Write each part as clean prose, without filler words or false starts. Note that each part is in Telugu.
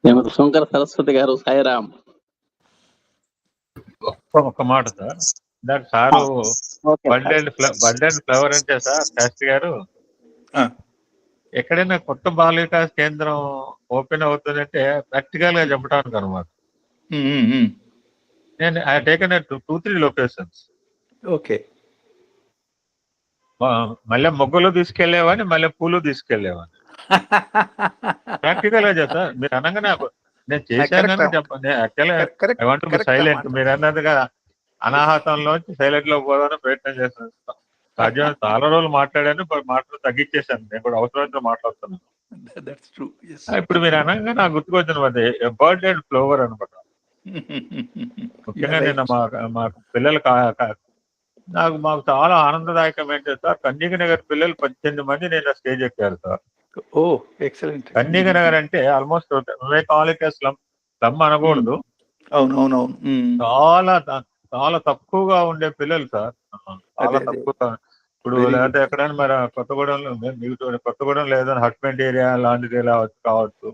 శ్రీమతి శంకర సరస్వతి గారు, సాయిరామ్. ఒక మాట సార్, ఇందాక సారు బర్డ్ అండ్ ఫ్లవర్ అంటే సార్ శాస్త్రి గారు, ఎక్కడైనా కొత్త బాల వికాస్ కేంద్రం ఓపెన్ అవుతుందంటే ప్రాక్టికల్ గా చెప్పడానికి అనమాట. నేను ఐ టేకెన్ 2-3 లొకేషన్స్. ఓకే, మళ్ళీ మొగ్గలు తీసుకెళ్లేవాడిని, మళ్ళీ పూలు తీసుకెళ్లేవాడిని. ప్రాక్టికల్ గా చెప్తా, మీరు అనగా నాకు నేను చేశానని చెప్పండి. I want to be silent. మీరు అన్నట్టుగా అనాహతంలోంచి సైలెంట్ లో పోదామని ప్రయత్నం చేస్తాను. సాధ్యం చాలా రోజులు మాట్లాడాను, మాటలు తగ్గించేశాను. నేను కూడా అవసరమైతే మాట్లాడుతున్నాను. ఇప్పుడు మీరు అనగా నాకు గుర్తుకొచ్చిన మధ్య బర్డ్ అండ్ ఫ్లవర్ అనమాట. ముఖ్యంగా నేను మాకు పిల్లలు మాకు చాలా ఆనందదాయకం ఏంటంటే సార్, కన్యక నగర్ పిల్లలు 18 మంది నేను స్టేజ్ ఎక్కారు సార్. ఓ ఎక్సలెంట్. కన్యక నగర్ అంటే ఆల్మోస్ట్ స్లమ్ అనకూడదు, అవునవునవును, చాలా చాలా తక్కువగా ఉండే పిల్లలు సార్, చాలా తక్కువ. ఇప్పుడు లేకపోతే ఎక్కడైనా మరి కొత్తగూడెంలో, కొత్తగూడెం లేదా హట్మెంట్ ఏరియా లాంటిది కావచ్చు.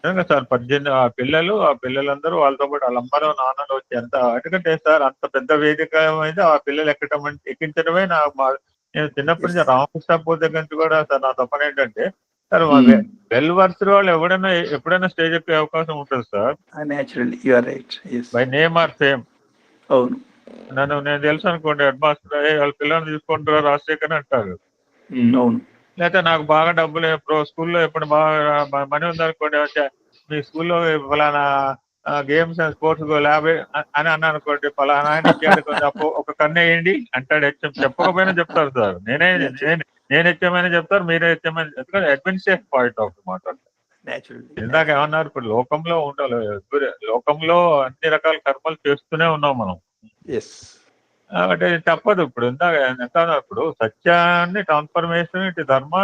నిజంగా సార్ 18 ఆ పిల్లలందరూ వాళ్ళతో పాటు వాళ్ళమ్మలో నాన్నలు వచ్చి ఎంత, ఎందుకంటే సార్ అంత పెద్ద వేదిక మీద ఆ పిల్లలు ఎక్కించడమే నేను చిన్నప్పటి నుంచి రామకృష్ణపూర్ దగ్గర నుంచి కూడా సార్ నా తప్పన ఏంటంటే సార్, వెల్ వర్స్డ్ వాళ్ళు ఎప్పుడైనా స్టేజ్ ఎక్కే అవకాశం ఉంటుంది sir. By name or fame. అవును, నేను తెలుసు అనుకోండి, హెడ్ మాస్టర్ వాళ్ళ పిల్లల్ని తీసుకుంటారు రాజశేఖర్ అంటారు. అవును, లేకపోతే నాకు బాగా డబ్బులు స్కూల్లో ఎప్పుడు బాగా మనీ ఉందనుకోండి, మీ స్కూల్లో ఫలానా గేమ్స్ అండ్ స్పోర్ట్స్ ల్యాబ్ అని అన్నా అనుకోండి, ఫలానా ఆయన ఇచ్చాడు ఒక కన్ను వేయండి అంటాడు. చెప్పకపోయినా చెప్తారు సార్. నేను హెచ్ఎమైనా చెప్తారు, మీరే హెచ్ఎమైనా. ఎందుకంటే అడ్మినిస్ట్రేషన్ పాయింట్ ఆఫ్ మాట్లాడతారు. ఇందాక ఏమన్నారు, ఇప్పుడు లోకంలో ఉండాలి, లోకంలో అన్ని రకాల కర్మలు చేస్తూనే ఉన్నాం మనం. కాబట్టి తప్పదు. ఇప్పుడు ఇప్పుడు సత్యాన్ని ట్రాన్స్ఫర్మేషన్, ఇటు ధర్మం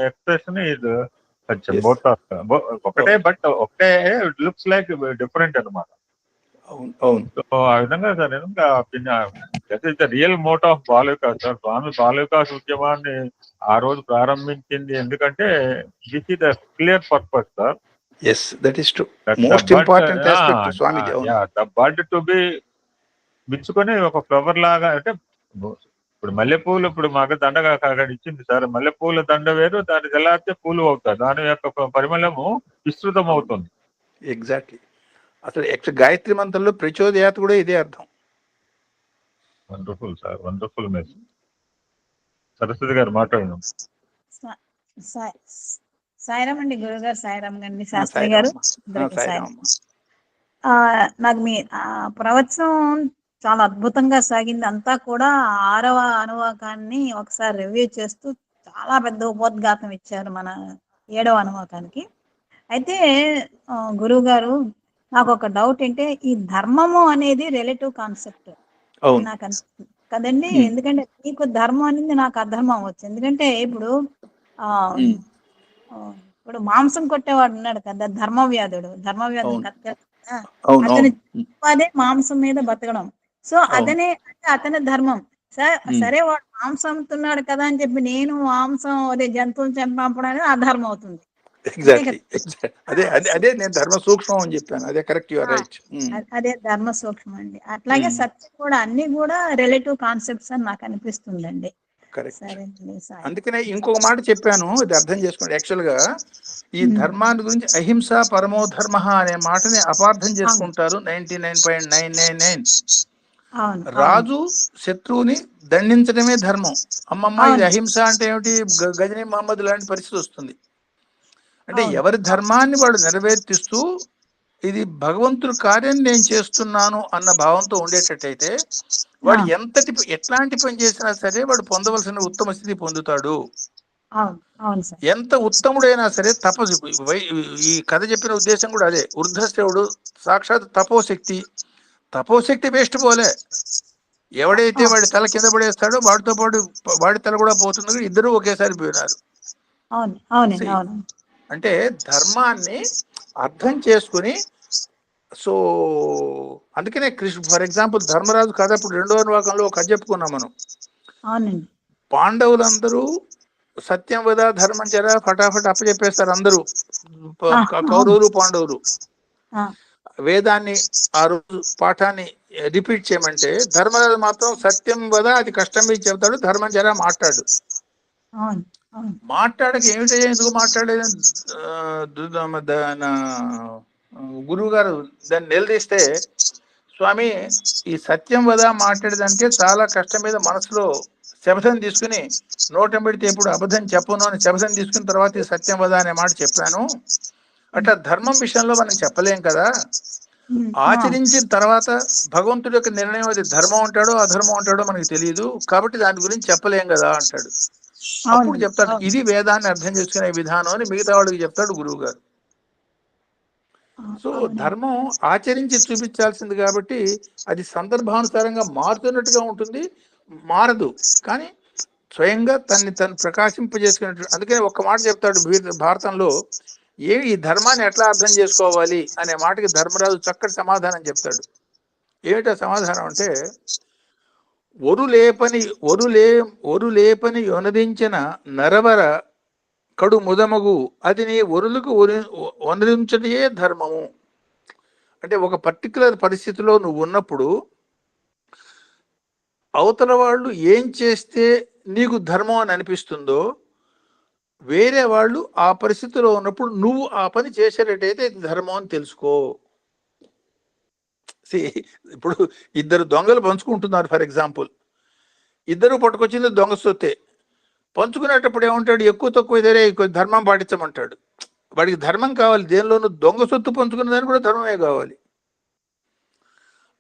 ఎక్స్ప్రెషన్ ఇది సత్యం. ఒకటే, బట్ ఒకటే లుక్స్ లైక్ డిఫరెంట్ అనమాట. సో ఆ విధంగా sir that is the real motto of Bala Vikas sir. Swami Bala Vikas ఉద్యమాన్ని ఆ రోజు ప్రారంభించింది ఎందుకంటే this is the clear purpose sir. The bird to be మిచ్చుకొని ఒక ఫ్లవర్ లాగా. అంటే ఇప్పుడు మల్లెపూలు, ఇప్పుడు మాకు దండగా అక్కడ ఇచ్చింది సార్, మల్లెపూల దండ వేరు, దాన్ని తెల్లారితే పూలు అవుతాయి, దాని యొక్క పరిమళము విస్తృతం అవుతుంది. ఎగ్జాక్ట్లీ. అసలు గాయత్రి మంత్రంలో ప్రచోదయాత్ కూడా ఇదే అర్థం. Wonderful sir, wonderful message. Saraswati గారు మాట్లాడడం. సాయిరామ్ అండి, గురుగారు సాయిరామ్ అండి, శాస్త్రి గారు. నాకు మీ ప్రవచనం చాలా అద్భుతంగా సాగింది. అంతా కూడా 6వ అనువాకాన్ని ఒకసారి రివ్యూ చేస్తూ చాలా పెద్ద ఉపోద్ఘాతం ఇచ్చారు మన 7వ అనువాకానికి. అయితే గురువు గారు, నాకు ఒక డౌట్ ఏంటే, ఈ ధర్మము అనేది రిలేటివ్ కాన్సెప్ట్ నాకు అనిపిస్తుంది కదండి. ఎందుకంటే నీకు ధర్మం అనేది నాకు అధర్మం అవ్వచ్చు. ఎందుకంటే ఇప్పుడు మాంసం కొట్టేవాడు ఉన్నాడు కదా, ధర్మవ్యాధుడు అతని అదే మాంసం మీద బతకడం. సో అతని ధర్మం. సరే వాడు మాంసం అమ్ముతున్నాడు కదా అని చెప్పి నేను మాంసం అదే జంతువులు చంపడం అనేది అధర్మం అవుతుంది. అదే నేను ధర్మ సూక్ష్మం అని చెప్పాను. అదే కరెక్ట్, యు ఆర్ రైట్. అదే ధర్మ సూక్ష్మం అండి. అట్లాగే సత్యం కూడా అన్ని కూడా రిలేటివ్ కాన్సెప్ట్స్ అని నాకు అనిపిస్తుందండి. అందుకనే ఇంకొక మాట చెప్పాను, ఇది అర్థం చేసుకోండి. యాక్చువల్ గా ఈ ధర్మాన్ని గురించి అహింస పరమో ధర్మ అనే మాటని అపార్థం చేసుకుంటారు 99.999. రాజు శత్రువుని దండించడమే ధర్మం. అమ్మమ్మ ఇది అహింస అంటే ఏమిటి, గజనీ మహమ్మద్ లాంటి పరిస్థితి వస్తుంది. అంటే ఎవరి ధర్మాన్ని వాడు నెరవేర్తిస్తూ ఇది భగవంతుడి కార్యం నేను చేస్తున్నాను అన్న భావంతో ఉండేటట్టయితే వాడు ఎట్లాంటి పని చేసినా సరే వాడు పొందవలసిన ఉత్తమ స్థితి పొందుతాడు. ఎంత ఉత్తముడైనా సరే తపస్సు, ఈ కథ చెప్పిన ఉద్దేశం కూడా అదే. వృద్ధశ్రవుడు సాక్షాత్ తపోశక్తి వేస్ట్ పోలే. ఎవడైతే వాడి తల కింద పడేస్తాడో వాడితో పాటు వాడి తల కూడా పోతుంది. ఇద్దరు ఒకేసారి పోయినారు. అంటే ధర్మాన్ని అర్థం చేసుకుని, సో అందుకనే ఫర్ ఎగ్జాంపుల్ ధర్మరాజు కథ ఇప్పుడు 2వ అనువాకంలో ఒక కథ చెప్పుకున్నాం మనం. పాండవులందరూ సత్యం వద ధర్మం చర ఫటాఫట్ అప్పచెప్పేస్తారు అందరూ, అవును. కౌరవులు పాండవులు. ఆ, వేదాన్ని ఆ రోజు పాఠాన్ని రిపీట్ చేయమంటే ధర్మరాజు మాత్రం సత్యం వద అది కష్టం మీద చెబుతాడు, ధర్మం చర మాట్లాడు. అవును, అవును. మాట్లాడక ఏమిటో ఎందుకు మాట్లాడేది గురువు గారు దాన్ని నిలదీస్తే, స్వామి ఈ సత్యం వద మాట్లాడేదానికే చాలా కష్టం మీద మనసులో శపథం తీసుకుని నోటం పెడితే ఎప్పుడు అబద్ధం చెప్పను అని శపథం తీసుకున్న తర్వాత ఈ సత్యం వద అనే మాట చెప్పాను. అట్లా ధర్మం విషయంలో మనం చెప్పలేం కదా, ఆచరించిన తర్వాత భగవంతుడి యొక్క నిర్ణయం అది ధర్మం అంటాడో అధర్మం అంటాడో మనకి తెలియదు, కాబట్టి దాని గురించి చెప్పలేం కదా అంటాడు. అప్పుడు చెప్తాడు ఇది వేదాన్ని అర్థం చేసుకునే విధానం అని మిగతా వాళ్ళకి చెప్తాడు గురువు గారు. సో ధర్మం ఆచరించి చూపించాల్సింది కాబట్టి అది సందర్భానుసారంగా మారుతున్నట్టుగా ఉంటుంది, మారదు, కానీ స్వయంగా తను ప్రకాశింపజేసుకున్నట్టు. అందుకని ఒక్క మాట చెప్తాడు భారతంలో, ఈ ధర్మాన్ని ఎట్లా అర్థం చేసుకోవాలి అనే మాటకి ధర్మరాజు చక్కటి సమాధానం చెప్తాడు. ఏమిటా సమాధానం అంటే, ఒరులేపని యొనరించిన నరవర కడు ముదమగు అది నీ ఒరులకు వనరించటే ధర్మము. అంటే ఒక పర్టికులర్ పరిస్థితిలో నువ్వు ఉన్నప్పుడు అవతల వాళ్ళు ఏం చేస్తే నీకు ధర్మం అని అనిపిస్తుందో వేరే వాళ్ళు ఆ పరిస్థితిలో ఉన్నప్పుడు నువ్వు ఆ పని చేసేటట్టయితే ఇది ధర్మం అని తెలుసుకో. ఇప్పుడు ఇద్దరు దొంగలు పంచుకుంటున్నారు, ఫర్ ఎగ్జాంపుల్, ఇద్దరు పట్టుకొచ్చింది దొంగ సొత్తే. పంచుకునేటప్పుడు ఏమంటాడు, ఎక్కువ తక్కువ ఇదరే ధర్మం పాటించమంటాడు. వాడికి ధర్మం కావాలి, దేనిలోనూ దొంగ సొత్తు పంచుకునే దానికి కూడా ధర్మమే కావాలి.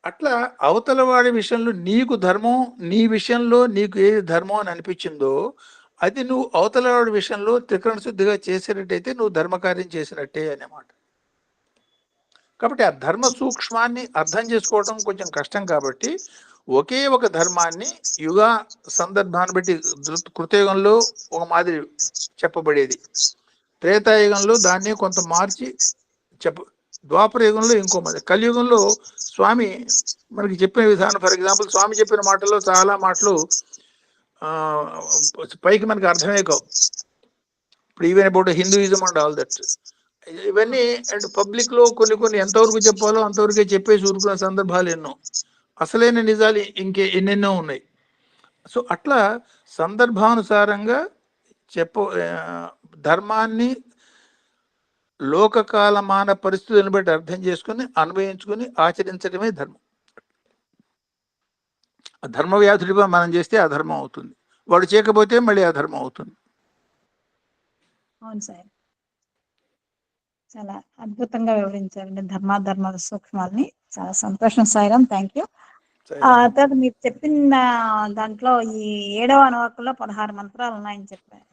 అట్లా అవతల వాడి విషయంలో నీకు ధర్మం, నీ విషయంలో నీకు ఏది ధర్మం అని అనిపించిందో అది నువ్వు అవతల వాడి విషయంలో త్రికరణ శుద్ధిగా చేసేటట్టయితే నువ్వు ధర్మకార్యం చేసినట్టే అన్నమాట. కాబట్టి ఆ ధర్మ సూక్ష్మాన్ని అర్థం చేసుకోవడం కొంచెం కష్టం. కాబట్టి ఒకే ఒక ధర్మాన్ని యుగ సందర్భాన్ని బట్టి కృతయుగంలో ఒక మాదిరి చెప్పబడేది, త్రేతాయుగంలో దాన్ని కొంత మార్చి ద్వాపర యుగంలో ఇంకో మాదిరి, కలియుగంలో స్వామి మనకి చెప్పిన విధానం, ఫర్ ఎగ్జాంపుల్ స్వామి చెప్పిన మాటల్లో చాలా మాటలు పైకి మనకి అర్థమే కావు. ఇప్పుడు even about Hinduism and all that, ఇవన్నీ అండ్ పబ్లిక్ లో కొన్ని ఎంతవరకు చెప్పాలో అంతవరకే చెప్పేసి ఊరుకున్న సందర్భాలు ఎన్నో, అసలైన నిజాలు ఎన్నెన్నో ఉన్నాయి. సో అట్లా సందర్భానుసారంగా ధర్మాన్ని లోకకాలమాన పరిస్థితులను బట్టి అర్థం చేసుకుని అన్వయించుకుని ఆచరించడమే ధర్మం. ధర్మ వ్యాధుడిగా మనం చేస్తే అధర్మం అవుతుంది, వాడు చేయకపోతే మళ్ళీ అధర్మం అవుతుంది. అవును సార్, చాలా అద్భుతంగా వివరించారండి ధర్మాధర్మాల సూక్ష్మాలని. చాలా సంతోషం సాయిరామ్, థ్యాంక్ యూ. తర్వాత మీరు చెప్పిన దాంట్లో ఈ 7వ అనువాకంలో 16 మంత్రాలు ఉన్నాయని చెప్పారు.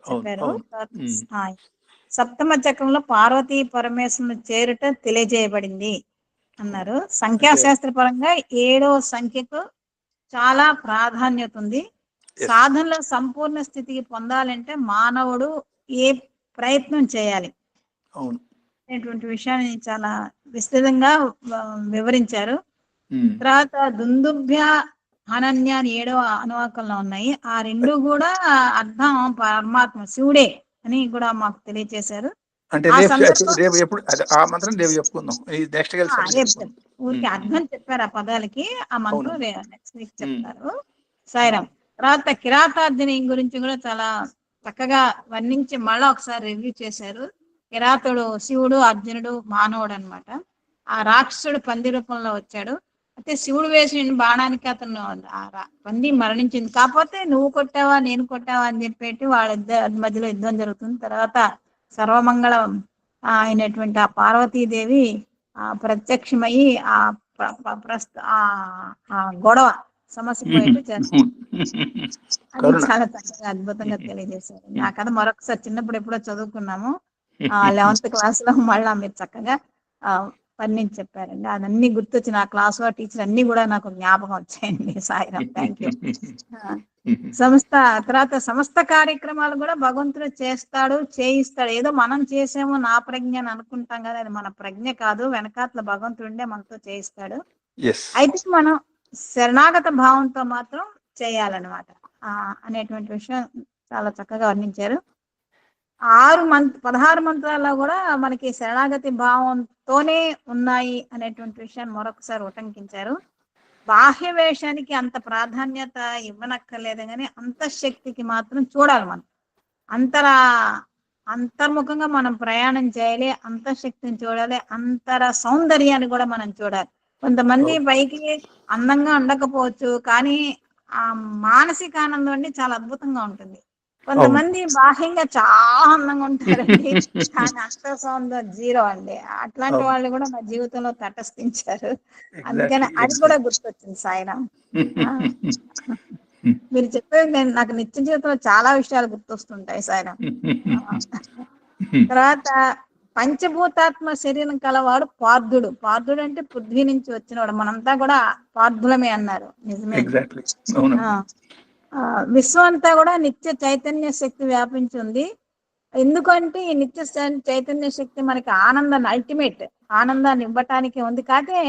సప్తమ చక్రంలో పార్వతీ పరమేశ్వరుని చేరుట తెలియజేయబడింది అన్నారు. సంఖ్యాశాస్త్ర పరంగా 7వ సంఖ్యకు చాలా ప్రాధాన్యత ఉంది. సాధనలో సంపూర్ణ స్థితికి పొందాలంటే మానవుడు ఏ ప్రయత్నం చేయాలి అనేటువంటి విషయాన్ని చాలా విస్తృతంగా వివరించారు. తర్వాత దుందుభ్య అనన్య అని 7వ అనువాకంలో ఉన్నాయి. ఆ రెండు కూడా అర్థం పరమాత్మ శివుడే అని కూడా మాకు తెలియజేశారు. ఊరికి అర్థం చెప్పారు ఆ పదాలకి, ఆ మంత్రం నెక్స్ట్ వీక్ చెప్తారు. సాయిరామ్. తర్వాత కిరాతార్జుని గురించి కూడా చాలా చక్కగా వర్ణించి మళ్ళా ఒకసారి రివ్యూ చేశారు. కిరాతుడు శివుడు, అర్జునుడు మానవుడు అనమాట. ఆ రాక్షసుడు పంది రూపంలో వచ్చాడు. అయితే శివుడు వేసిన బాణానికి అతను పంది మరణించింది. కాకపోతే నువ్వు కొట్టావా నేను కొట్టావా అని చెప్పేసి వాళ్ళిద్దరి మధ్యలో యుద్ధం జరుగుతుంది. తర్వాత సర్వమంగళం అయినటువంటి ఆ పార్వతీదేవి ప్రత్యక్షమయ్యి ఆ గొడవ సమస్య పోయేట్టు చేస్తారు. అది చాలా చక్కగా అద్భుతంగా తెలియజేశారు. నా కథ మరొకసారి చిన్నప్పుడు ఎప్పుడో చదువుకున్నాము, 11th క్లాస్ లో. మళ్ళా మీరు చక్కగా వర్ణించి చెప్పారండి. అదన్నీ గుర్తొచ్చి నా క్లాస్ లో టీచర్ అన్ని కూడా నాకు జ్ఞాపకం వచ్చాయండి. Sairam, thank you. తర్వాత సమస్త కార్యక్రమాలు కూడా భగవంతుడు చేస్తాడు, చేయిస్తాడు. ఏదో మనం చేసామో నా ప్రజ్ఞ అని అనుకుంటాం కదా, అది మన ప్రజ్ఞ కాదు, వెనకాతల భగవంతుడే మనతో చేయిస్తాడు. అయితే మనం శరణాగత భావంతో మాత్రం చేయాలన్నమాట అనేటువంటి విషయం చాలా చక్కగా వర్ణించారు. 16 మంత్రాల్లో కూడా మనకి శరణాగతి భావంతోనే ఉన్నాయి అనేటువంటి విషయాన్ని మరొకసారి ఉటంకించారు. బాహ్య వేషానికి అంత ప్రాధాన్యత ఇవ్వనక్కర్లేదు కానీ అంతఃశక్తికి మాత్రం చూడాలి. మనం అంతర్ముఖంగా మనం ప్రయాణం చేయాలి, అంతఃశక్తిని చూడాలి, సౌందర్యాన్ని కూడా మనం చూడాలి. కొంతమంది పైకి అందంగా ఉండకపోవచ్చు కానీ ఆ మానసిక ఆనందం అండి చాలా అద్భుతంగా ఉంటుంది. కొంతమంది బాహ్యంగా చాలా అందంగా ఉంటారండి కానీ సౌందర్యం జీరో అండి. అట్లాంటి వాళ్ళు కూడా నా జీవితంలో తటస్థించారు. అందుకని అది కూడా గుర్తొచ్చింది సాయిరాం. మీరు చెప్పేది నాకు నిత్య జీవితంలో చాలా విషయాలు గుర్తొస్తుంటాయి సాయిరాం. తర్వాత పంచభూతాత్మ శరీరం కలవాడు పార్థుడు. పార్థుడు అంటే పృథ్వీ నుంచి వచ్చినవాడు. మనంతా కూడా పార్థులమే అన్నారు, నిజమే. విశ్వం అంతా కూడా నిత్య చైతన్య శక్తి వ్యాపించి ఉంది. ఎందుకంటే ఈ నిత్య చైతన్య శక్తి మనకి ఆనందాన్ని, అల్టిమేట్ ఆనందాన్ని ఇవ్వటానికి ఉంది. కాకపోతే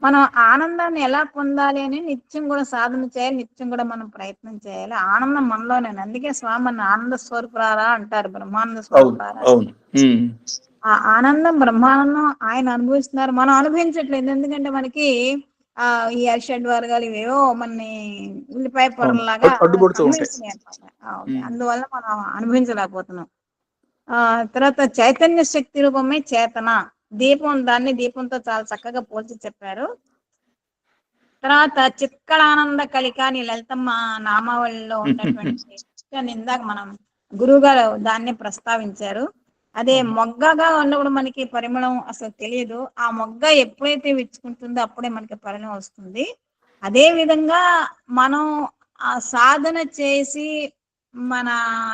మనం ఆనందాన్ని ఎలా పొందాలి అని నిత్యం కూడా సాధన చేయాలి, నిత్యం కూడా మనం ప్రయత్నం చేయాలి. ఆనందం మనలోనే. అందుకే స్వామి ఆనంద స్వరూపురారా అంటారు, బ్రహ్మానంద స్వరూపురారా. ఆ ఆనందం బ్రహ్మానందం ఆయన అనుభవిస్తున్నారు, మనం అనుభవించట్లేదు. ఎందుకంటే మనకి ఈ అరిషడ్ వర్గాలు ఇవేవో మనని ఉల్లిపాయ పొరలాగా అనుభవిస్తున్నాయి అనమాట. అందువల్ల మనం అనుభవించలేకపోతున్నాం. తర్వాత చైతన్య శక్తి రూపమే చేతన. దీపంతో చాలా చక్కగా పోల్చి చెప్పారు. తర్వాత చిత్కళానంద కలిక అని లలితమ్మ నామావళిలో ఉన్నటువంటి విషయాన్ని ఇందాక మనం గురువు గారు దాన్ని ప్రస్తావించారు. అదే మొగ్గగా ఉన్నప్పుడు మనకి పరిమళం అసలు తెలియదు. ఆ మొగ్గ ఎప్పుడైతే విచ్చుకుంటుందో అప్పుడే మనకి పరిమళం వస్తుంది. అదే విధంగా మనం ఆ సాధన చేసి మన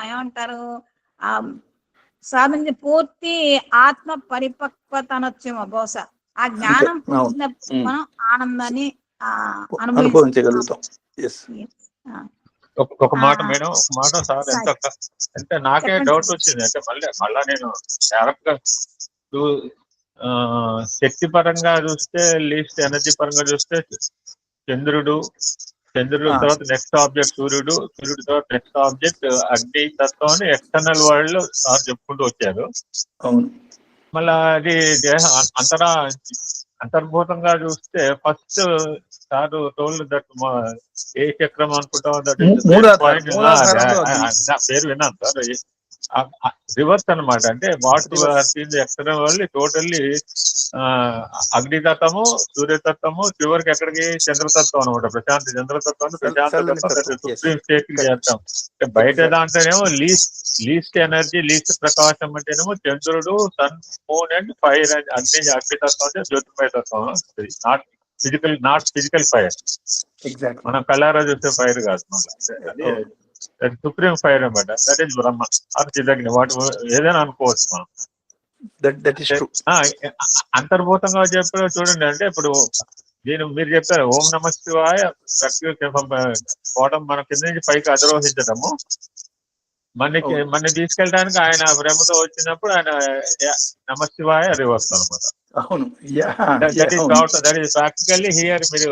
ఏమంటారు ఆ సాధన పూర్తి ఆత్మ పరిపక్వత అనొచ్చేమో బహుశా. ఆ జ్ఞానం పొందినప్పుడు మనం ఆనందాన్ని అనుభవించగలుగుతాం. ఒక మాట మేడం, ఒక మాట సార్. అంటే నాకే డౌట్ వచ్చింది. అంటే మళ్ళా నేను డైరెక్ట్ గా శక్తి పరంగా చూస్తే, లీస్ట్ ఎనర్జీ పరంగా చూస్తే చంద్రుడు తర్వాత నెక్స్ట్ ఆబ్జెక్ట్ సూర్యుడు తర్వాత నెక్స్ట్ ఆబ్జెక్ట్ అగ్ని తత్వం అని ఎక్స్టర్నల్ వరల్డ్ లో సార్ చెప్పుకుంటూ వచ్చారు. మళ్ళా అది అంతర్భూతంగా చూస్తే ఫస్ట్ సార్ టోల్డ్ దట్ ఏ చక్రం అనుకుంటాం పేరు విన్నాను సార్. రివర్స్ అనమాట. అంటే వాట్ ఎక్స్టర్నల్ వరల్డ్ టోటల్లీ అగ్నితత్వము, సూర్యతత్వము, చివరికి ఎక్కడికి చంద్రతత్వం అనమాట. ప్రశాంతి చంద్రతత్వం, సుప్రీం స్టేట్ కి చేస్తాం. బయట దాంట్లోనేమో లీస్ట్ ఎనర్జీ, లీస్ట్ ప్రకాశం అంటేనేమో చంద్రుడు, sun, moon and fire. And అగ్నితత్వం అంటే జ్యోతిర్మయ తత్వం. Not physical fire. మనం కళ్ళారా చూసే ఫైర్ కాదు. అది సుప్రీం ఫైర్ అనమాట. దట్ ఈస్ బ్రహ్మ ఆర్ చిదగ్ని. వాటి ఏదైనా అనుకోవచ్చు మనం. అంతర్భూతంగా చెప్పారు చూడండి. అంటే ఇప్పుడు మీరు చెప్పారు ఓం నమ శివాయ పోవడం, మన కింద నుంచి పైకి అధిరోహించడము, మన తీసుకెళ్ళడానికి ఆయన బ్రహ్మతో వచ్చినప్పుడు ఆయన నమ శివాయ రివర్స్ అనమాట. దట్ ఈస్ ప్రాక్టికల్లీ హియర్ మీరు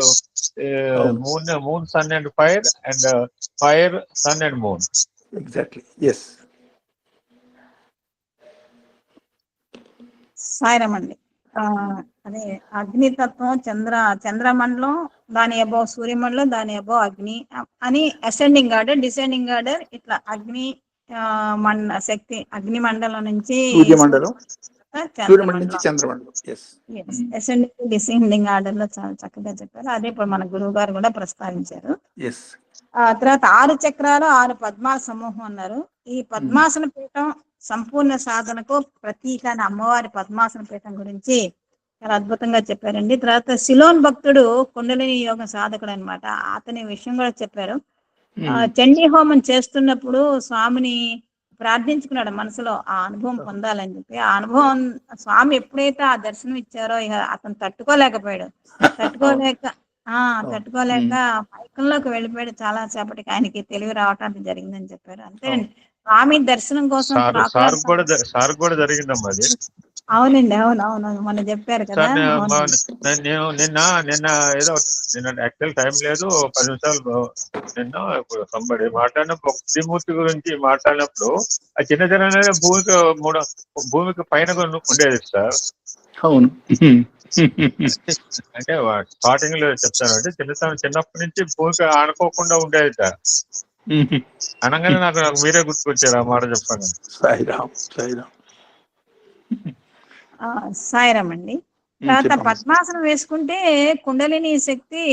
moon sun and fire and fire sun and moon. Exactly. Yes. సాయిరామండి. అదే అగ్నితత్వం, చంద్రమండలం, దాని అబో సూర్యమండలం, దాని అబో అగ్ని అని అసెండింగ్ ఆర్డర్, డిసెండింగ్ ఆర్డర్ ఇట్లా అగ్ని శక్తి అగ్ని మండలం నుంచి అసెండింగ్ డిసెండింగ్ ఆర్డర్ లో చాలా చక్కగా చెప్పారు. అదే ఇప్పుడు మన గురువు గారు కూడా ప్రస్తావించారు. తర్వాత 6 చక్రాలు 6 పద్మాల సమూహం అన్నారు. ఈ పద్మాసన పీఠం సంపూర్ణ సాధనకు ప్రతీక అని అమ్మవారి పద్మాసన పీఠం గురించి చాలా అద్భుతంగా చెప్పారండి. తర్వాత సిలోన్ భక్తుడు కుండలిని యోగ సాధకుడు అనమాట. అతని విషయం కూడా చెప్పారు. చండీ హోమం చేస్తున్నప్పుడు స్వామిని ప్రార్థించుకున్నాడు మనసులో ఆ అనుభవం పొందాలని చెప్పి. ఆ అనుభవం స్వామి ఎప్పుడైతే ఆ దర్శనం ఇచ్చారో ఇక అతను తట్టుకోలేక పైకంలోకి వెళ్ళిపోయాడు. చాలా సేపటికి ఆయనకి తెలివి రావటానికి జరిగిందని చెప్పారు. అంతేనండి. స్వామి దర్శనం కోసం సార్ కూడా జరిగిందమ్మా అది. అవునండి, అవును, మొన్న చెప్పారు కదా. సార్ అవునండి. నేను నిన్న ఏదో నిన్న యాక్చువల్ టైం లేదు, 10 నిమిషాలు నిన్న ఇప్పుడు సంబడి మాట్లాడిన త్రిమూర్తి గురించి మాట్లాడినప్పుడు ఆ చిన్న చిన్న భూమికి పైన ఉండేది సార్. అవును. అంటే స్టార్టింగ్ లో చెప్తానంటే చిన్నప్పటి నుంచి భూమికి ఆనుకోకుండా ఉండేది సార్. అనగానే నాకు మీరే గుర్తుకొచ్చారు ఆ మాట చెప్పాను. సాయిరామ్, సాయిరామ్. సాయిరామ్ అండి. తర్వాత పద్మాసనం వేసుకుంటే కుండలిని శక్తి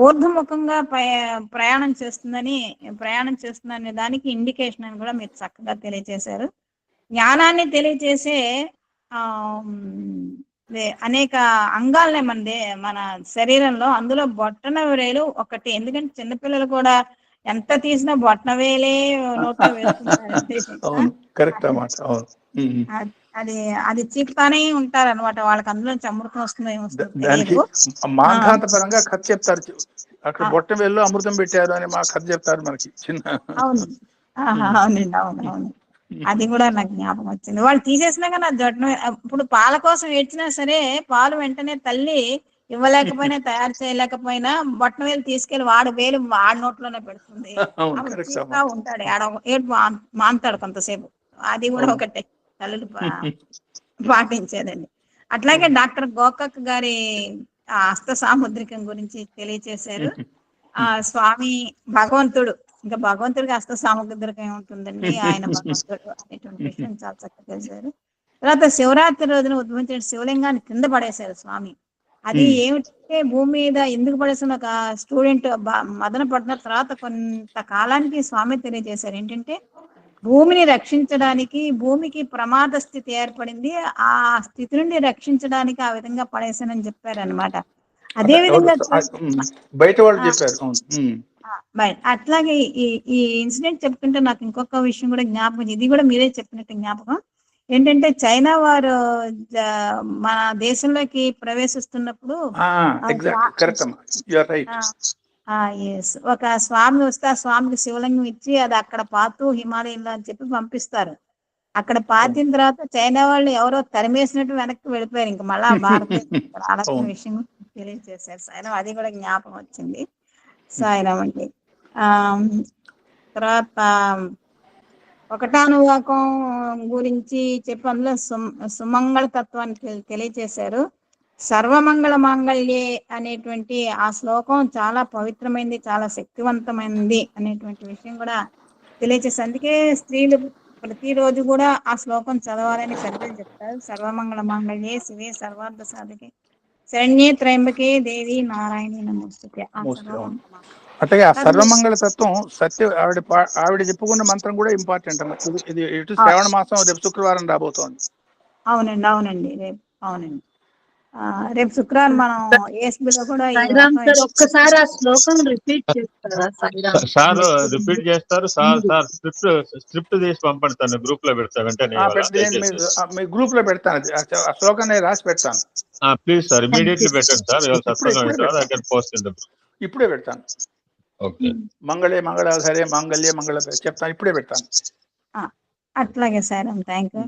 ఊర్ధముఖంగా ప్రయాణం చేస్తుందనే దానికి ఇండికేషన్ అని కూడా మీరు చక్కగా తెలియజేశారు. జ్ఞానాన్ని తెలియజేసే అనేక అంగాలనే మన శరీరంలో, అందులో బొట్టన వేలు ఒకటి. ఎందుకంటే చిన్నపిల్లలు కూడా ఎంత తీసినా బొట్టన వేలే నోట్లో వేసుకుంటారండి. అది అది చీపుతానే ఉంటారు అనమాట. వాళ్ళకి అందులో అమృతం వస్తుందో ఏమొస్తుందో తెలియదు. మాంధాత పరంగా కథ చెప్తారు, అక్కడ బొట్ట వేల్లో అమృతం పెట్టారు అని మా కథ చెప్తారు మనకి చిన్న. అవునండి, అవును. అది కూడా నాకు జ్ఞాపకం వచ్చింది. వాళ్ళు తీసేసినా కానీ అది జొట్టన. ఇప్పుడు పాల కోసం ఏడ్చినా సరే పాలు వెంటనే తల్లి ఇవ్వలేకపోయినా, తయారు చేయలేకపోయినా బొట్టన వేలు తీసుకెళ్లి వాడి నోట్లోనే పెడుతుంది. అప్పుడు చూస్తా ఉంటాడు, ఏడు మాంతాడు కొంతసేపు. అది కూడా ఒకటే తల్లులు పాటించేదండి. అట్లాగే డాక్టర్ గోకక్ గారి హస్త సాముద్రికం గురించి తెలియచేశారు. స్వామి భగవంతుడు, ఇంకా భగవంతుడికి హస్త సాముద్రికం ఏముంటుందండి, ఆయన భగవంతుడు అనేటువంటి విషయం చాలా చక్కగా తెలిసారు. తర్వాత శివరాత్రి రోజున ఉద్భవించిన శివలింగాన్ని కింద పడేశారు స్వామి. అది ఏమిటంటే భూమి మీద ఎందుకు పడేసిన ఒక స్టూడెంట్ మదన పడిన తర్వాత కొంతకాలానికి స్వామి తెలియజేశారు ఏంటంటే, భూమిని రక్షించడానికి, భూమికి ప్రమాద స్థితి ఏర్పడింది, ఆ స్థితి నుండి రక్షించడానికి ఆ విధంగా పడేశానని చెప్పారనమాట. అదే విధంగా బయట వాళ్ళు చెప్పారు. అట్లాగే ఈ ఇన్సిడెంట్ చెప్తుంటే నాకు ఇంకొక విషయం కూడా జ్ఞాపకం, ఇది కూడా మీరే చెప్పినట్టు జ్ఞాపకం ఏంటంటే, చైనా వారు మన దేశంలోకి ప్రవేశిస్తున్నప్పుడు ఒక స్వామి వస్తే ఆ స్వామికి శివలింగం ఇచ్చి అది అక్కడ పాతు హిమాలయంలో అని చెప్పి పంపిస్తారు. అక్కడ పాతిన తర్వాత చైనా వాళ్ళు ఎవరో తరిమేసినట్టు వెనక్కి వెళ్ళిపోయారు. ఇంకా మళ్ళా భారతదేశం రావాల్సిన విషయం తెలియజేశారు సాయిరాం. అది కూడా జ్ఞాపకం వచ్చింది. సాయిరాం అండి. తర్వాత ఒకటానువాకం గురించి చెప్పి అందులో సుమంగళ తత్వాన్ని తెలియజేశారు. సర్వమంగళ మాంగళ్యే అనేటువంటి ఆ శ్లోకం చాలా పవిత్రమైనది, చాలా శక్తివంతమైనది అనేటువంటి విషయం కూడా తెలియజేశారు. అందుకే స్త్రీలు ప్రతిరోజు కూడా ఆ శ్లోకం చదవాలని పెద్దలు చెప్తారు. సర్వమంగళ మాంగళ్యే శివే సర్వార్థ సాధకే శరణ్యే త్రయంబకే దేవి నారాయణి నమోస్తుతే. అట్లాగే ఆ సర్వమంగళ తత్వం సత్య ఆవిడ చెప్పుకున్న మంత్రం కూడా ఇంపార్టెంట్ అన్నమాట. ఇది ఇటు శ్రావణ మాసం రేపు శుక్రవారం రాబోతోంది. అవునండి రేపు శుక్రవారం మనం ఏఎస్బిలో కూడా ఒక్కసారి ఆ శ్లోకం రిపీట్ చేస్తారా? సార్ రిపీట్ చేస్తారు సార్. స్క్రిప్ట్ తీసి పంపడతాను, గ్రూప్ లో పెడతా వెంటనే. మీ గ్రూప్ లో పెడతాను, ఆ శ్లోకాన్ని రాసి పెడతాను. ప్లీజ్ సార్, ఇమీడియట్లీ పెట్టండి సార్. ఇప్పుడే పెడతాను. మంగళే మంగళాధారే మాంగళ్యే మంగళ చెప్తాను, ఇప్పుడే పెడతాను. అట్లాగే సార్, థ్యాంక్ యూ.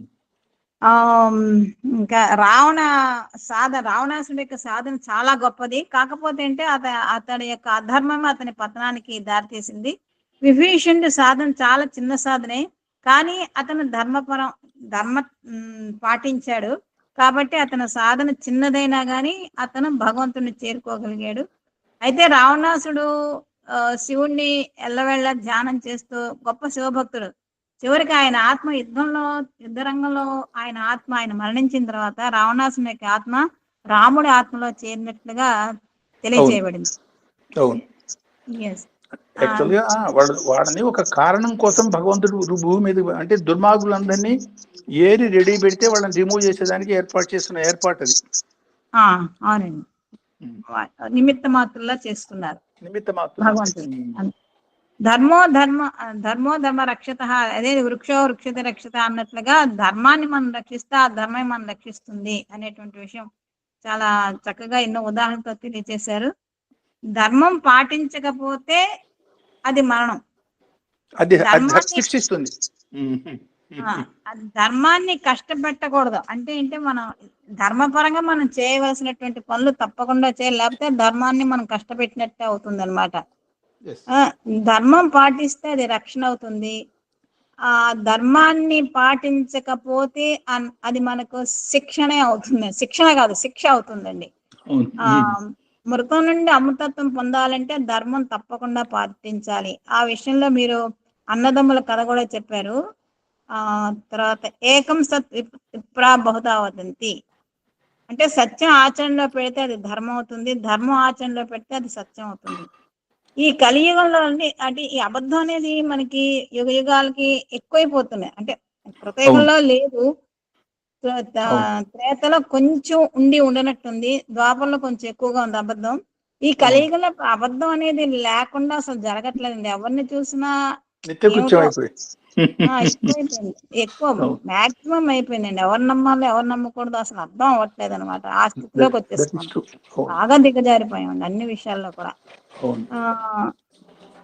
ఇంకా రావణాసుడి యొక్క సాధన చాలా గొప్పది. కాకపోతే అంటే అతడి యొక్క అధర్మం అతని పతనానికి దారితీసింది. విభీషణుడి సాధన చాలా చిన్న సాధనే, కానీ అతను ధర్మ పాటించాడు కాబట్టి అతని సాధన చిన్నదైనా కానీ అతను భగవంతుడిని చేరుకోగలిగాడు. అయితే రావణాసుడు శివుణ్ణి ఎల్లవేళ ధ్యానం చేస్తూ గొప్ప శివభక్తుడు. చివరికి ఆయన ఆత్మ యుద్ధ రంగంలో ఆయన మరణించిన తర్వాత రావణాసుని యొక్క ఆత్మ రాముడి ఆత్మలో చేరినట్లుగా తెలియజేయబడింది. వాడని ఒక కారణం కోసం భగవంతుడు భూమి మీద, అంటే దుర్మార్గులందరినీ ఏరి రెడీ పెడితే వాళ్ళని రిమూవ్ చేసేదానికి ఏర్పాటు చేస్తున్న ఏర్పాటు అది. అవునండి, నిమిత్త మాత్రులా చేస్తున్నారు భగవంతుడు. ధర్మో ధర్మ రక్షత, అదే వృక్షత రక్షత అన్నట్లుగా ధర్మాన్ని మనం రక్షిస్తే ఆ ధర్మం మనం రక్షిస్తుంది అనేటువంటి విషయం చాలా చక్కగా ఎన్నో ఉదాహరణతో తెలియజేశారు. ధర్మం పాటించకపోతే అది మరణం, శిక్షిస్తుంది. అది ధర్మాన్ని కష్టపెట్టకూడదు అంటే ఏంటి, మనం ధర్మపరంగా మనం చేయవలసినటువంటి పనులు తప్పకుండా చేయాలి, లేకపోతే ధర్మాన్ని మనం కష్టపెట్టినట్టే అవుతుంది అనమాట. ధర్మం పాటిస్తే అది రక్షణ అవుతుంది. ఆ ధర్మాన్ని పాటించకపోతే అది మనకు శిక్షణే అవుతుంది, శిక్షణ కాదు శిక్ష అవుతుందండి. మృతం నుండి అమృతత్వం పొందాలంటే ధర్మం తప్పకుండా పాటించాలి. ఆ విషయంలో మీరు అన్నదమ్ముల కథ కూడా చెప్పారు. తర్వాత ఏకం సత్ విప్రా బహుదా వదంతి అంటే సత్యం ఆచరణలో పెడితే అది ధర్మం అవుతుంది, ధర్మం ఆచరణలో పెడితే అది సత్యం అవుతుంది. ఈ కలియుగంలో అంటే ఈ అబద్ధం అనేది మనకి యుగ యుగాలకి ఎక్కువైపోతున్నాయి. అంటే కృతయుగంలో లేదు, త్రేతలో కొంచెం ఉండనట్టుంది, ద్వాపంలో కొంచెం ఎక్కువగా ఉంది అబద్ధం. ఈ కలియుగంలో అబద్ధం అనేది లేకుండా అసలు జరగట్లేదండి. ఎవరిని చూసినా ఎక్కువైపోయింది, ఎక్కువ మాక్సిమం అయిపోయిందండి. ఎవరు నమ్మాలో ఎవరు నమ్మకూడదు అసలు అర్థం అవ్వట్లేదు అనమాట. ఆ స్థితిలోకి వచ్చేస్తున్నాం, బాగా దిగజారిపోయామండి అన్ని విషయాల్లో కూడా.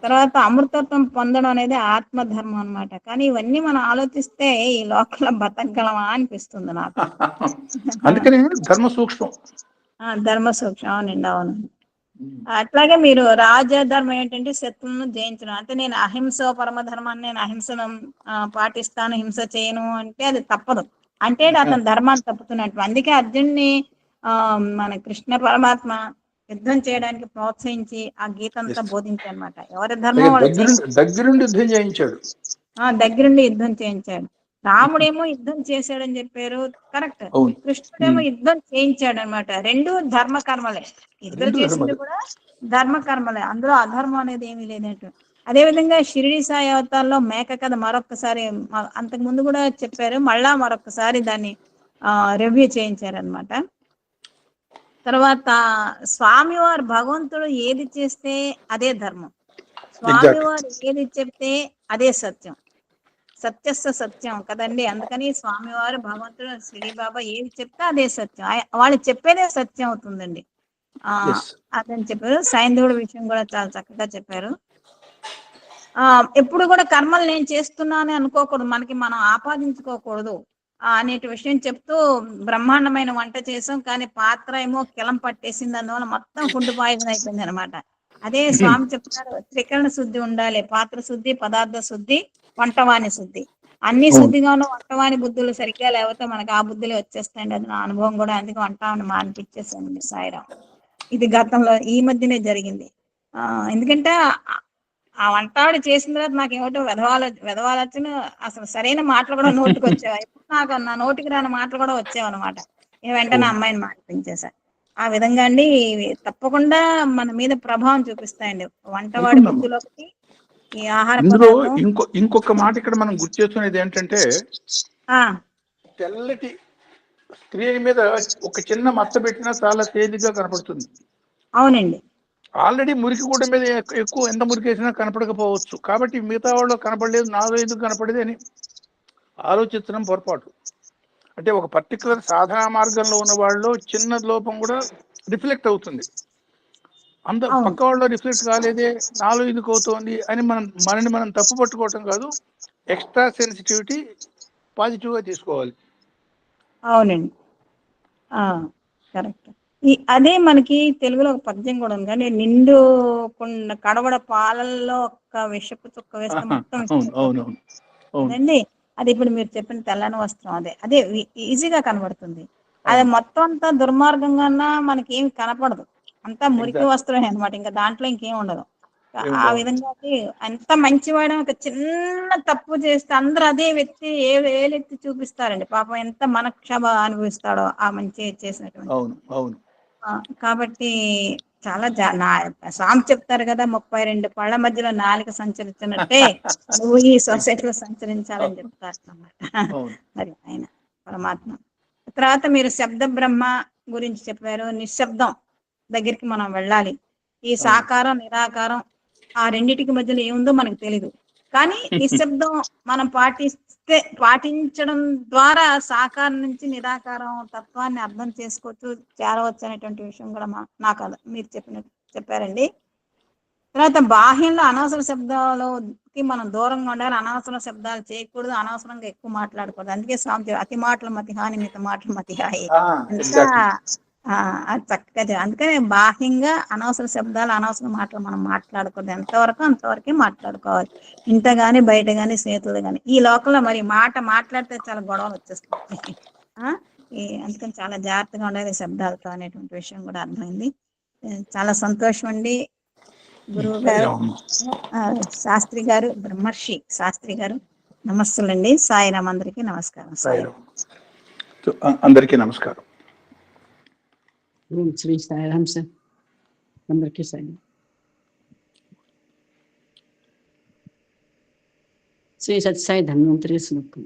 తర్వాత అమృతత్వం పొందడం అనేది ఆత్మధర్మం అనమాట. కానీ ఇవన్నీ మనం ఆలోచిస్తే ఈ లోకంలో బతకగలమా అనిపిస్తుంది నాకు. ధర్మ సూక్ష్మం. అవునండి, అవును. అట్లాగే మీరు రాజధర్మం ఏంటంటే శత్రువులను జయించడం. అంటే నేను అహింస పరమధర్మాన్ని, నేను అహింసను పాటిస్తాను, హింస చేయను అంటే అది తప్పదు, అంటే అతని ధర్మాన్ని తప్పుతున్నట్టు. అందుకే అర్జున్ని మన కృష్ణ పరమాత్మ యుద్ధం చేయడానికి ప్రోత్సహించి ఆ గీతంతా బోధించాడు అనమాట. ఎవరి ధర్మం దగ్గరుండి యుద్ధం చేయించాడు, దగ్గరుండి యుద్ధం చేయించాడు. రాముడేమో యుద్ధం చేశాడని చెప్పారు, కరెక్ట్. కృష్ణుడేమో యుద్ధం చేయించాడు అనమాట. రెండు ధర్మ కర్మలే, యుద్ధం చేసింది కూడా ధర్మ కర్మలే, అందులో అధర్మం అనేది ఏమీ లేనట్టు. అదేవిధంగా షిరిడి సాయి అవతారంలో మేక కథ మరొకసారి అంతకు ముందు కూడా చెప్పారు, మళ్ళా మరొకసారి దాన్ని రివ్యూ చేయించారనమాట. తర్వాత స్వామివారు భగవంతుడు ఏది చేస్తే అదే ధర్మం, స్వామివారు ఏది చెప్తే అదే సత్యం, సత్యస్య సత్యం కదండి. అందుకని స్వామివారు భగవంతుడు శ్రీ బాబా ఏది చెప్తే అదే సత్యం, వాళ్ళు చెప్పేదే సత్యం అవుతుందండి. అదని చెప్పారు. సైంధవుడి విషయం కూడా చాలా చక్కగా చెప్పారు. ఎప్పుడు కూడా కర్మలు నేను చేస్తున్నానని అనుకోకూడదు, మనకి మనం ఆపాదించుకోకూడదు అనేటి విషయం చెప్తూ బ్రహ్మాండమైన వంట చేసాం, కానీ పాత్ర ఏమో కిలం పట్టేసింది, అందువల్ల మొత్తం ఫుడ్ పాయిజన్ అయిపోయింది అనమాట. అదే స్వామి చెప్తారు, త్రికరణ శుద్ధి ఉండాలి, పాత్ర శుద్ధి, పదార్థ శుద్ధి, వంటవాణి శుద్ధి. అన్ని శుద్ధిగా ఉన్న వంటవాణి బుద్ధులు సరిగ్గా లేకపోతే మనకి ఆ బుద్ధులు వచ్చేస్తాయండి. అది నా అనుభవం కూడా. అందుకే వంటవాణి మానిపించేసానండి సాయిరాం. ఇది గతంలో ఈ మధ్యనే జరిగింది. ఎందుకంటే ఆ వంటాడు చేసిన తర్వాత నాకు ఏమిటో వెధవాలొచ్చిన అసలు సరైన మాటలు కూడా నోటికి వచ్చేవా, ఇప్పుడు నాకు నా నోటికి రాని మాటలు కూడా వచ్చావన్నమాట. నేను వెంటనే అమ్మాయిని మానిపించేసా. ఆ విధంగా అండి తప్పకుండా మన మీద ప్రభావం చూపిస్తాయండి వంటవాడి బుద్ధులు ఒకటి, ఈ ఆహార పదార్థం. ఇంకొక మాట ఇక్కడ మనం గుర్తు చేసుకునేది ఏంటంటే, తెల్లటి స్త్రీ మీద ఒక చిన్న మచ్చ పెట్టినా చాలా తేలిగ్గా కనపడుతుంది. అవునండి, ఆల్రెడీ మురికి కూడా మీద ఎక్కువ ఎంత మురికి వేసినా కనపడకపోవచ్చు, కాబట్టి మిగతా వాళ్ళు కనపడలేదు, నాలో ఎందుకు కనపడేది అని ఆలోచించడం పొరపాటు. అంటే ఒక పర్టికులర్ సాధనా మార్గంలో ఉన్న వాళ్ళు చిన్న లోపం కూడా రిఫ్లెక్ట్ అవుతుంది, పక్క వాళ్ళు రిఫ్లెక్ట్ కాలేదే, నాలో ఎందుకు అవుతోంది అని మనని మనం తప్పు పట్టుకోవటం కాదు, ఎక్స్ట్రా సెన్సిటివిటీ పాజిటివ్గా తీసుకోవాలి. అవునండి, కరెక్ట్. అదే మనకి తెలుగులో ఒక పద్యం కూడా ఉంది, కానీ నిండు కడవడ పాలల్లో ఒక విషపు చుక్క వేస్తే మొత్తం అదండి. అది ఇప్పుడు మీరు చెప్పిన తెల్లని వస్త్రం, అదే ఈజీగా కనబడుతుంది. అది మొత్తం అంతా దుర్మార్గంగా మనకి ఏమి కనపడదు, అంతా మురికి వస్త్రమే అనమాట, ఇంకా దాంట్లో ఇంకేం ఉండదు. ఆ విధంగా అంత మంచివాడు ఒక చిన్న తప్పు చేస్తే అందరూ అదే వ్యక్తి ఏలెత్తి చూపిస్తారండి. పాపం ఎంత మనక్షోభ అనుభవిస్తాడో ఆ మంచి చేసినటువంటి. కాబట్టి చాలా స్వామి చెప్తారు కదా, 32 పళ్ళ మధ్యలో నాలుక సంచరించినట్టే నువ్వు ఈ సొసైటీలో సంచరించాలని చెప్తారు అన్నమాట మరి ఆయన పరమాత్మ. తర్వాత మీరు శబ్ద బ్రహ్మ గురించి చెప్పారు, నిశ్శబ్దం దగ్గరికి మనం వెళ్ళాలి. ఈ సాకారం నిరాకారం ఆ రెండిటికి మధ్యలో ఏముందో మనకు తెలీదు, కానీ నిశ్శబ్దం మనం పాటించడం ద్వారా సాకారం నుంచి నిరాకారం తత్వాన్ని అర్థం చేసుకోవచ్చు, చేరవచ్చు అనేటువంటి విషయం కూడా నాకు మీరు చెప్పారండి. తర్వాత బాహ్యంలో అనవసర శబ్దాలకి కి మనం దూరంగా ఉండాలి, అనవసరం శబ్దాలు చేయకూడదు, అనవసరంగా ఎక్కువ మాట్లాడకూడదు. అందుకే సామెత అతి మాటలు మతి హాని, మిత మాటలు మతి హాయి. ఇంకా అది చక్కగా అందుకని బాహ్యంగా అనవసర శబ్దాలు, అనవసర మాటలు మనం మాట్లాడకూడదు. ఎంతవరకు అంతవరకే మాట్లాడుకోవాలి, ఇంట గాని బయట గాని స్నేహితులు గాని. ఈ లోకంలో మరి మాట్లాడితే చాలా గొడవలు వచ్చేస్తాయి. అందుకని చాలా జాగ్రత్తగా ఉండాలి శబ్దాలతో అనేటువంటి విషయం కూడా అర్థమైంది. చాలా సంతోషం అండి గురువు గారు, శాస్త్రి గారు, బ్రహ్మర్షి శాస్త్రి గారు. నమస్తులండి. సాయిరామ్, అందరికీ నమస్కారం. అందరికీ నమస్కారం. శ్రీ సాయిరామ్ సార్, అందరికీ సాయి. శ్రీ సత్యసాయి ధన్వంతరి స్వరూపం.